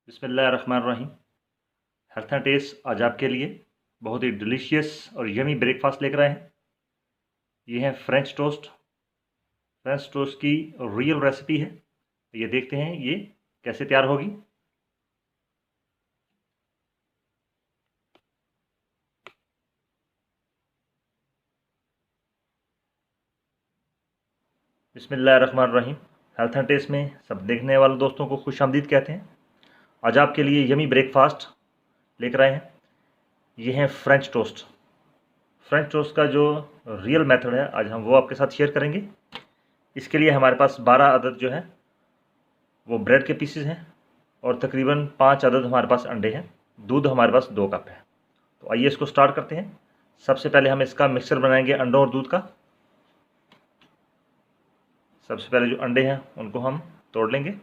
बिस्मिल्लाहिर्रहमानिर्रहीम। Health and test आज आपके लिए बहुत ही डिलीशियस और यमी ब्रेकफास्ट लेकर आए हैं। ये है फ्रेंच टोस्ट। फ्रेंच टोस्ट की रियल रेसिपी है। ये देखते हैं ये कैसे तैयार होगी। बिस्मिल्लाहिर्रहमानिर्रहीम। हेल्थ एंड टेस्ट में सब देखने वाले दोस्तों को खुशामदीद कहते हैं। आज आपके लिए यमी ब्रेकफास्ट लेकर आए हैं। ये है फ्रेंच टोस्ट। फ्रेंच टोस्ट का जो रियल मेथड है आज हम वो आपके साथ शेयर करेंगे। इसके लिए हमारे पास 12 अदद जो है वो ब्रेड के पीसेस हैं और तकरीबन 5 अदद हमारे पास अंडे हैं। दूध हमारे पास 2 कप है। तो आइए इसको स्टार्ट करते हैं। सबसे पहले हम इसका मिक्सचर बनाएंगे अंडों और दूध का। सबसे पहले जो अंडे हैं उनको हम तोड़ लेंगे।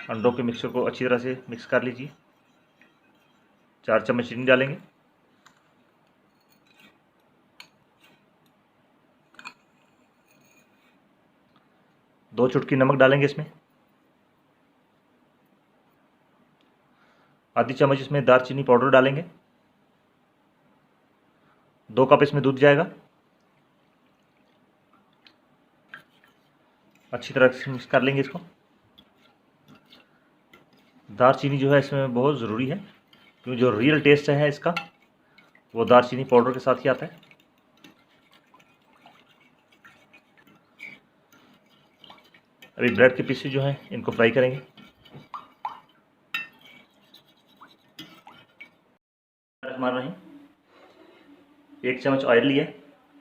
अंडों के मिक्सचर को अच्छी तरह से मिक्स कर लीजिए। 4 चम्मच चीनी डालेंगे। दो चुटकी नमक डालेंगे इसमें। आधी चम्मच इसमें दालचीनी पाउडर डालेंगे। 2 कप इसमें दूध जाएगा। अच्छी तरह से मिक्स कर लेंगे इसको। दालचीनी जो है इसमें बहुत ज़रूरी है क्योंकि जो रियल टेस्ट है इसका वो दालचीनी पाउडर के साथ ही आता है। अभी ब्रेड के पीसेस जो हैं इनको फ्राई करेंगे। हमारा नहीं 1 चम्मच ऑयल लिया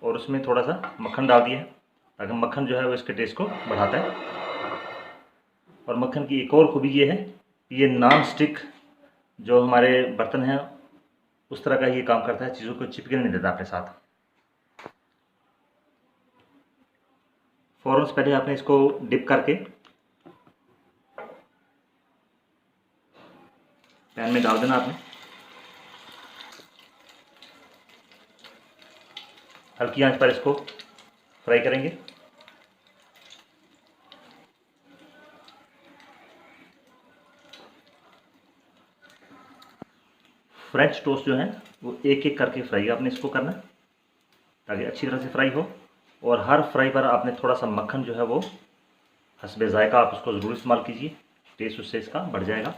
और उसमें थोड़ा सा मक्खन डाल दिया है ताकि मक्खन जो है वो इसके टेस्ट को बढ़ाता है। और मक्खन की एक और खूबी ये है कि ये नॉन स्टिक जो हमारे बर्तन हैं उस तरह का ये काम करता है, चीज़ों को चिपकने नहीं देता अपने साथ। फ़ौरन से पहले आपने इसको डिप करके पैन में डाल देना। आपने हल्की आंच पर इसको फ्राई करेंगे। फ्रेंच टोस्ट जो है वो एक एक करके फ्राई आपने इसको करना है ताकि अच्छी तरह से फ्राई हो। और हर फ्राई पर आपने थोड़ा सा मक्खन जो है वो हस्बे ज़ायका आप उसको ज़रूर इस्तेमाल कीजिए। टेस्ट उससे इसका बढ़ जाएगा।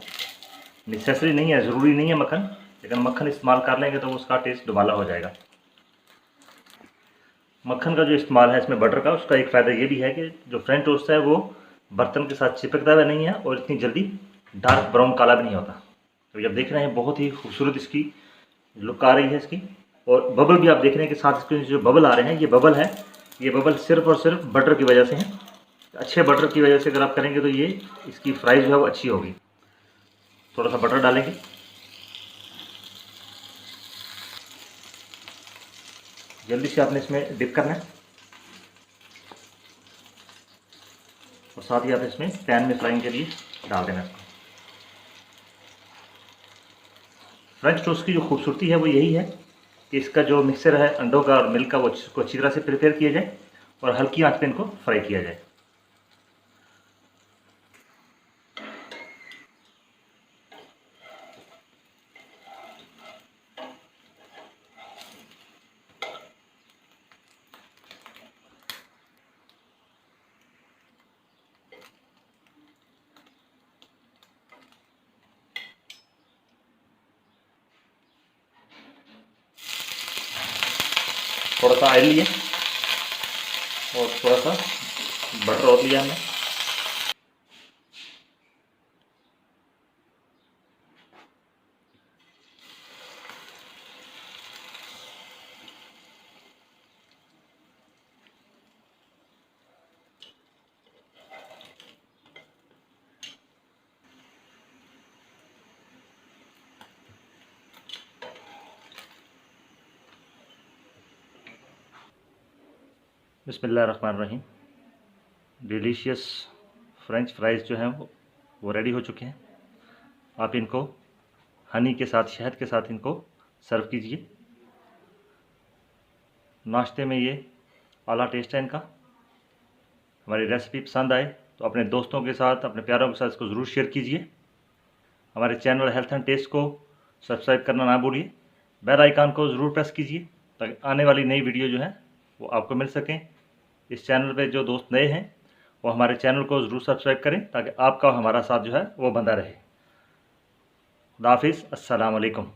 नेसेसरी नहीं है, ज़रूरी नहीं है मक्खन, लेकिन मक्खन इस्तेमाल कर लेंगे तो उसका टेस्ट दुबाला हो जाएगा। मक्खन का जो इस्तेमाल है इसमें बटर का, उसका एक फ़ायदा ये भी है कि जो फ्रेंच टोस्ट है वो बर्तन के साथ चिपकता हुआ नहीं है और इतनी जल्दी डार्क ब्राउन काला भी नहीं होता। तो जब देख रहे हैं बहुत ही खूबसूरत इसकी लुक आ रही है इसकी। और बबल भी आप देख रहे हैं कि साथ इसके जो बबल आ रहे हैं ये बबल सिर्फ और सिर्फ बटर की वजह से हैं। अच्छे बटर की वजह से अगर आप करेंगे तो ये इसकी फ्राई जो है वो अच्छी होगी। थोड़ा सा बटर डालेंगे। जल्दी से आपने इसमें डिप करना है और साथ ही आप इसमें पैन में फ्राइंग के लिए डाल देना इसको। फ्रेंच टोस्ट की जो खूबसूरती है वो यही है कि इसका जो मिक्सचर है अंडों का और मिल्क का वो अच्छी तरह से प्रिपेयर किया जाए और हल्की आंच पे इनको फ्राई किया जाए। थोड़ा सा ऑयल लिया और थोड़ा सा बटर और लिया हमने। बिस्मिल्लाहिर्रहमानिर्रहीम। डिलीशियस फ्रेंच फ्राइज़ जो हैं वो रेडी हो चुके हैं। आप इनको हनी के साथ, शहद के साथ इनको सर्व कीजिए। नाश्ते में ये आला टेस्ट है इनका। हमारी रेसिपी पसंद आए तो अपने दोस्तों के साथ, अपने प्यारों के साथ इसको ज़रूर शेयर कीजिए। हमारे चैनल हेल्थ एंड टेस्ट को सब्सक्राइब करना ना भूलिए। बेल आइकन को ज़रूर प्रेस कीजिए ताकि आने वाली नई वीडियो जो है वो आपको मिल सकें। इस चैनल पे जो दोस्त नए हैं वो हमारे चैनल को ज़रूर सब्सक्राइब करें ताकि आपका हमारा साथ जो है वो बंधा रहे। खुदा हाफिज़, अस्सलाम वालेकुम।